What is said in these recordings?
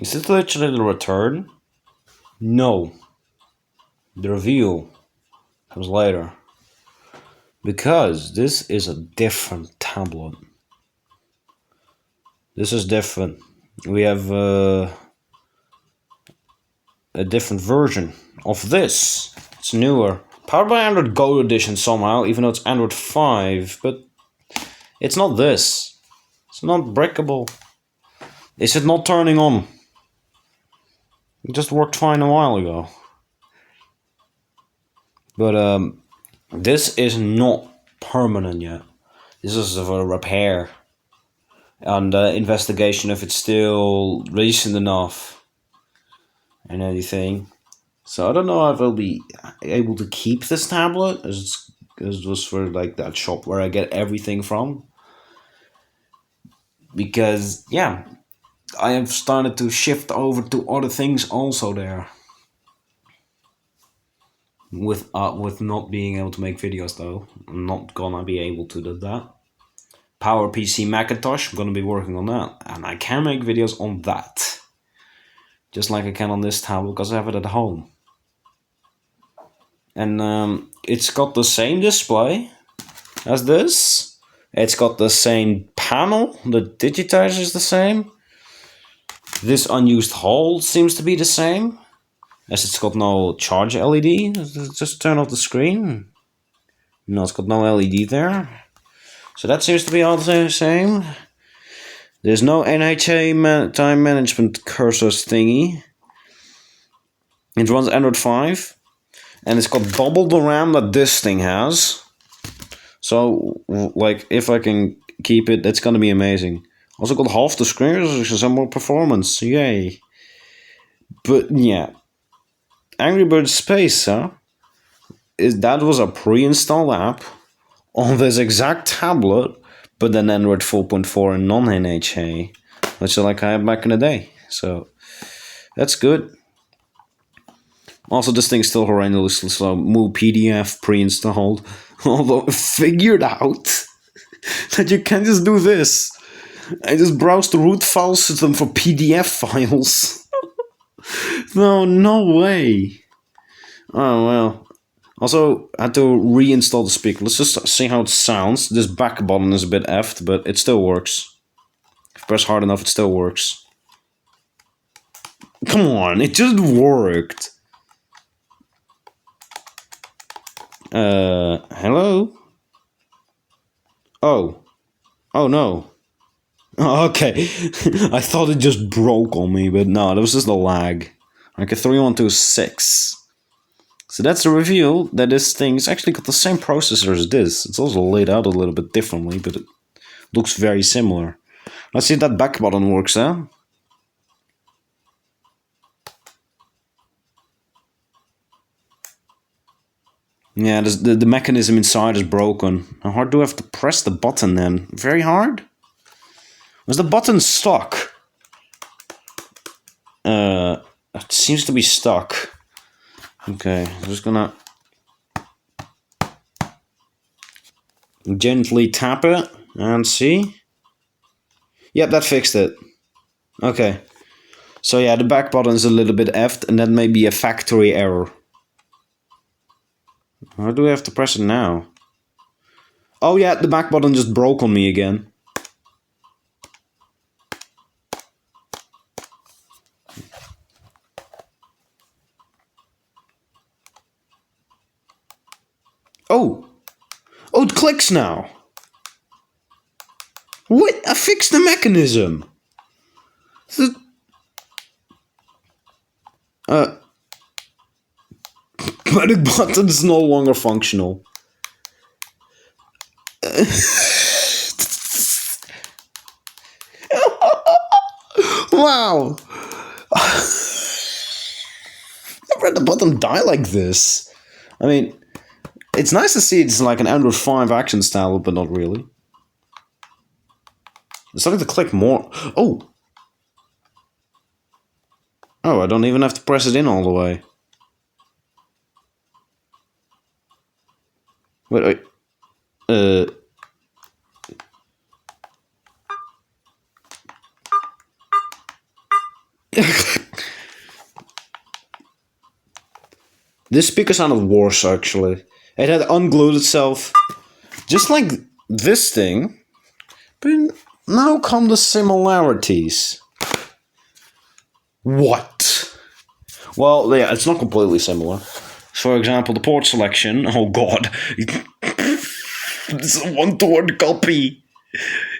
Is this literally the return? No. The reveal comes later. Because this is a different tablet. This is different. We have a different version of this. It's newer. Powered by Android Go edition somehow, even though it's Android 5. But it's not this. It's not breakable. Is it not turning on? It just worked fine a while ago. But this is not permanent yet. This is a repair and investigation if it's still recent enough and anything. So I don't know if I'll be able to keep this tablet as it was for like that shop where I get everything from. Because yeah, I have started to shift over to other things also there. With not being able to make videos though, I'm not gonna be able to do that. PowerPC Macintosh, I'm gonna be working on that, and I can make videos on that, just like I can on this tablet because I have it at home. And it's got the same display as this. It's got the same panel. The digitizer is the same. This unused hole seems to be the same, as it's got no charge LED. Just turn off the screen. No, it's got no LED there. So that seems to be all the same. There's no NHA time management cursors thingy. It runs Android 5. And it's got double the RAM that this thing has. So, like, if I can keep it, it's gonna be amazing. Also got half the screen, so some more performance. Yay. But, yeah. Angry Birds Space, huh? That was a pre-installed app on this exact tablet, but then Android 4.4 and non-NHA, which is like I had back in the day. So that's good. Also, this thing's still horrendously slow. Moo PDF pre-installed. Although I figured out that you can just do this. I just browse the root file system for PDF files. No way. Oh well. Also, I had to reinstall the speaker. Let's just see how it sounds. This back button is a bit effed, but it still works. If you press hard enough, it still works. Come on, it just worked. Hello? Oh no. Okay. I thought it just broke on me, but no, that was just a lag. Like a 3126. So that's a reveal that this thing's actually got the same processor as this. It's also laid out a little bit differently, but it looks very similar. Let's see if that back button works, huh? Yeah, the mechanism inside is broken. How hard do I have to press the button then? Very hard? Was the button stuck? It seems to be stuck. Okay, I'm just gonna gently tap it and see. Yep, that fixed it. Okay. So yeah, the back button is a little bit effed, and that may be a factory error. How do I have to press it now? Oh yeah, the back button just broke on me again. Oh, it clicks now. What? I fixed the mechanism. But the button is no longer functional. Wow. Never had the button die like this. I mean, it's nice to see it's like an Android 5 action style, but not really. It's starting to click more. Oh, I don't even have to press it in all the way. Wait. This speaker sounded worse, actually. It had unglued itself, just like this thing. But now come the similarities. What? Well, yeah, it's not completely similar. For example, the port selection. Oh god. It's a one-to-one copy.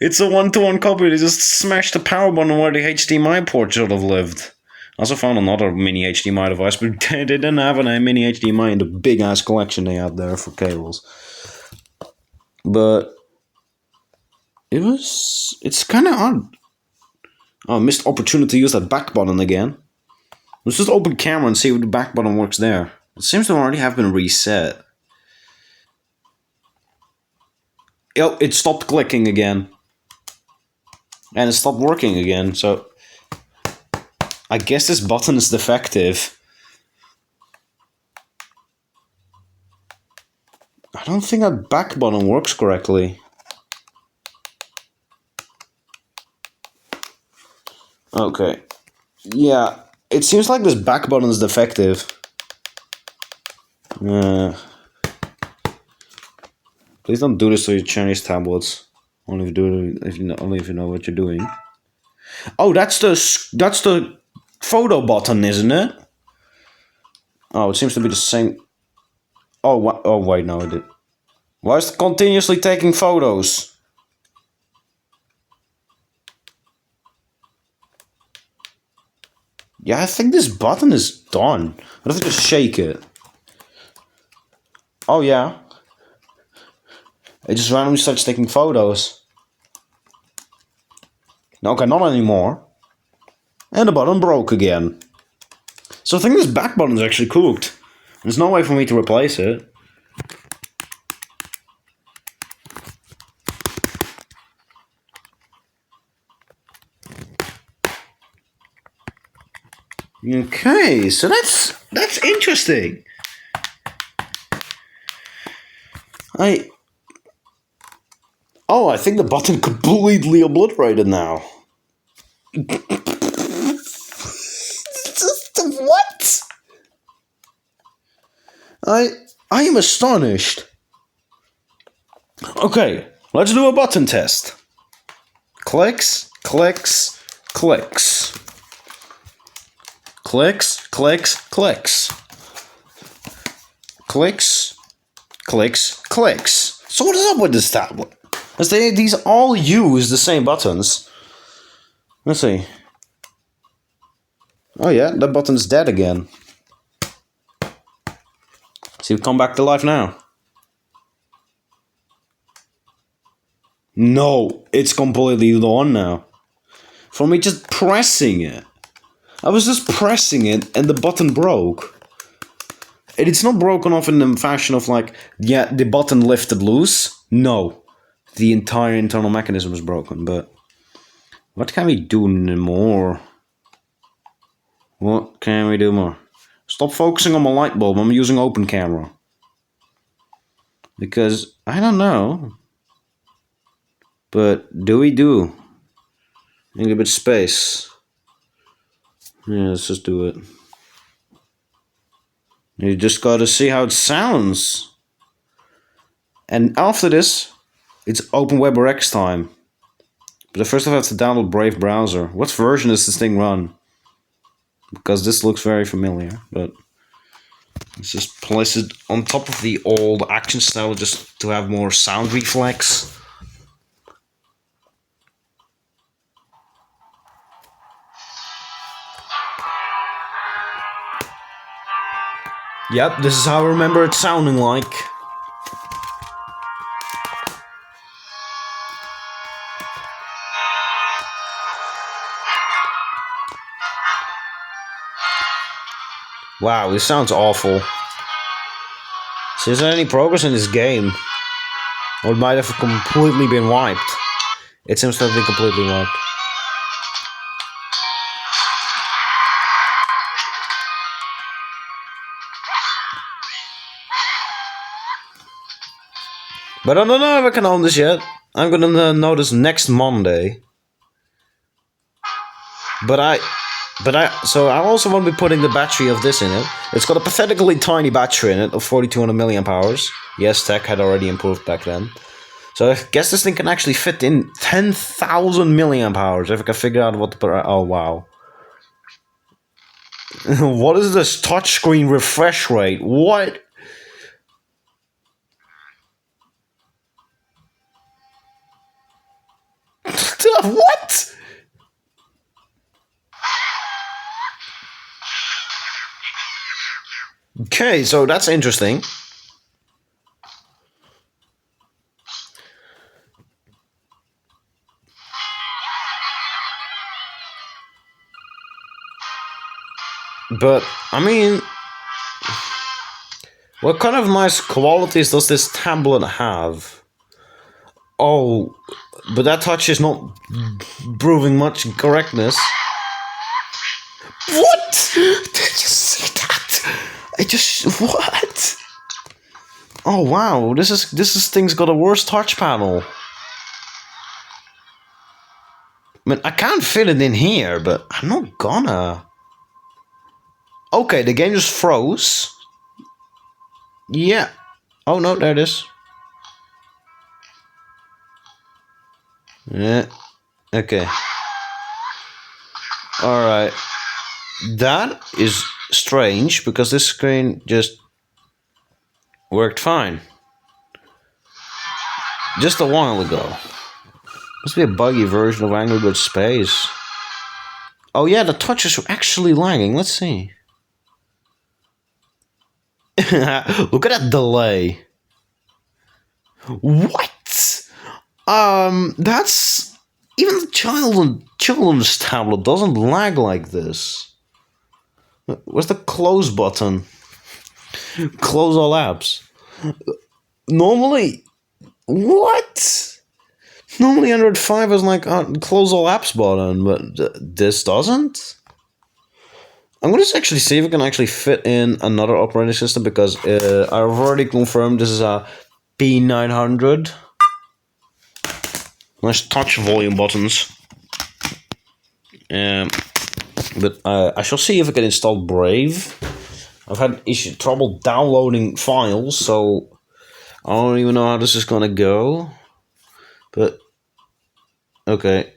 It's a one-to-one copy. They just smashed the power button where the HDMI port should have lived. I also found another mini HDMI device, but they didn't have a mini HDMI in the big-ass collection they had there for cables. But it's kind of odd. Oh, missed opportunity to use that back button again. Let's just open camera and see if the back button works there. It seems to already have been reset. Oh, it stopped clicking again. And it stopped working again, so I guess this button is defective. I don't think that back button works correctly. Okay. Yeah, it seems like this back button is defective. Please don't do this to your Chinese tablets. Only if you know what you're doing. Oh, that's the photo button, isn't it? Oh, it seems to be the same. Oh wait, no, it did. Why is it continuously taking photos? Yeah, I think this button is done. I have to just shake it. Oh yeah. It just randomly starts taking photos. Okay, not anymore. And the button broke again. So I think this back button is actually cooked. There's no way for me to replace it. Okay, so that's interesting. I think the button completely obliterated now. What? I am astonished. Okay, let's do a button test. Clicks, clicks, clicks. Clicks, clicks, clicks. Clicks, clicks, clicks. So what is up with this tablet? As these all use the same buttons. Let's see. Oh yeah, that button's dead again. See, come back to life now. No, it's completely on now. For me just pressing it. I was just pressing it and the button broke. And it's not broken off in the fashion of like, yeah, the button lifted loose. No. The entire internal mechanism is broken, but what can we do more? What can we do more? Stop focusing on my light bulb. I'm using open camera. Because, I don't know. But, do? Inhibit space. Yeah, let's just do it. You just gotta see how it sounds. And after this, it's Open WebRx time. But first I have to download Brave browser. What version does this thing run? Because this looks very familiar, but let's just place it on top of the old action style just to have more sound reflex. Yep, this is how I remember it sounding like. Wow, this sounds awful. So is there any progress in this game? Or it might have completely been wiped. It seems to have been completely wiped. But I don't know if I can own this yet. I'm gonna know this next Monday. But But I also won't be putting the battery of this in it. It's got a pathetically tiny battery in it of 4200 milliamp hours. Yes, tech had already improved back then. So I guess this thing can actually fit in 10,000 milliamp hours if I can figure out what the... Oh, wow. What is this touchscreen refresh rate? What? What? Okay, so that's interesting. But, I mean, what kind of nice qualities does this tablet have? Oh, but that touch is not proving much correctness. What? Did you see that? What? Oh wow, this thing's got a worse touch panel. I mean, I can't fit it in here, but I'm not gonna. Okay, the game just froze. Yeah. Oh no, there it is. Yeah. Okay. Alright. That is strange, because this screen just worked fine. Just a while ago. Must be a buggy version of Angry Birds Space. Oh yeah, the touches are actually lagging. Let's see. Look at that delay. What? That's... Even the children's tablet doesn't lag like this. Where's the close button? Close all apps. Normally... What? Normally Android 5 is like close all apps button, but this doesn't? I'm going to actually see if I can actually fit in another operating system, because I've already confirmed this is a P900. Nice touch volume buttons. But I shall see if I can install Brave. I've had trouble downloading files, so I don't even know how this is going to go. But okay.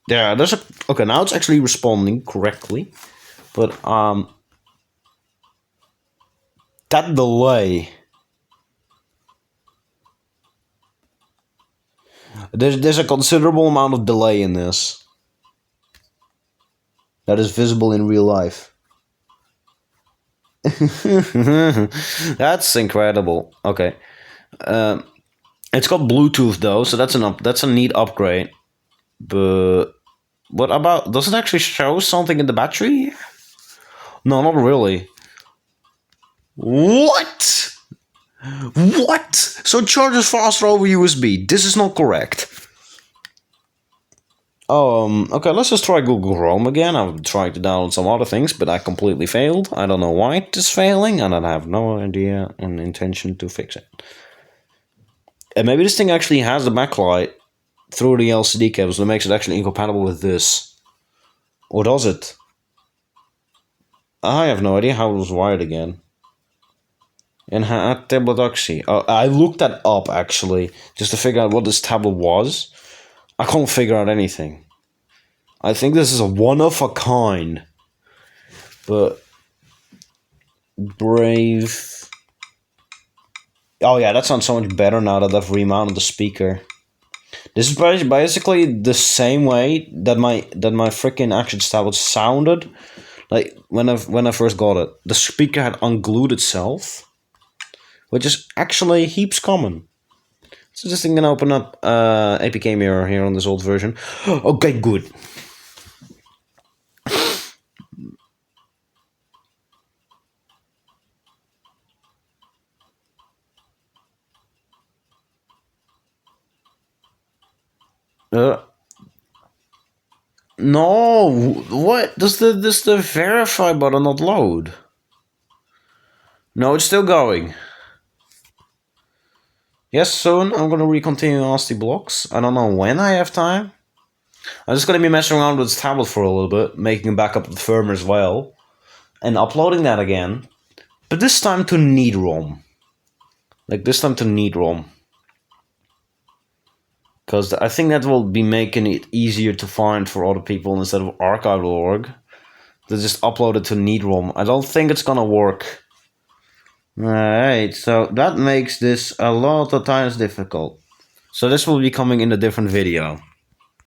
Yeah, there's a... Okay, now it's actually responding correctly. But, that delay... There's a considerable amount of delay in this. That is visible in real life. That's incredible. Okay. It's got Bluetooth though, so that's a neat upgrade. But what about... Does it actually show something in the battery? No, not really. What? What? So it charges faster over USB. This is not correct. Okay, let's just try Google Chrome again. I've tried to download some other things, but I completely failed. I don't know why it is failing, and I have no idea and intention to fix it. And maybe this thing actually has the backlight through the LCD cable, so it makes it actually incompatible with this. Or does it? I have no idea how it was wired again. NHA Tablet Oxy. I looked that up actually, just to figure out what this tablet was. I can't figure out anything. I think this is a one of a kind. But Brave. Oh yeah, that sounds so much better now that I've remounted the speaker. This is basically the same way that my freaking Action tablet sounded, like when I first got it. The speaker had unglued itself, which is actually heaps common. So this thing can open up APK Mirror here on this old version. Okay, good. No, what? Does the verify button not load? No, it's still going. Yes, soon I'm gonna recontinue Nasty Blocks. I don't know when I have time. I'm just going to be messing around with this tablet for a little bit, making a backup of the firmware as well, and uploading that again, but this time to need-ROM. Like this time to need-ROM. Because I think that will be making it easier to find for other people instead of archive.org. To just upload it to need-ROM. I don't think it's gonna work. Alright, so that makes this a lot of times difficult. So this will be coming in a different video.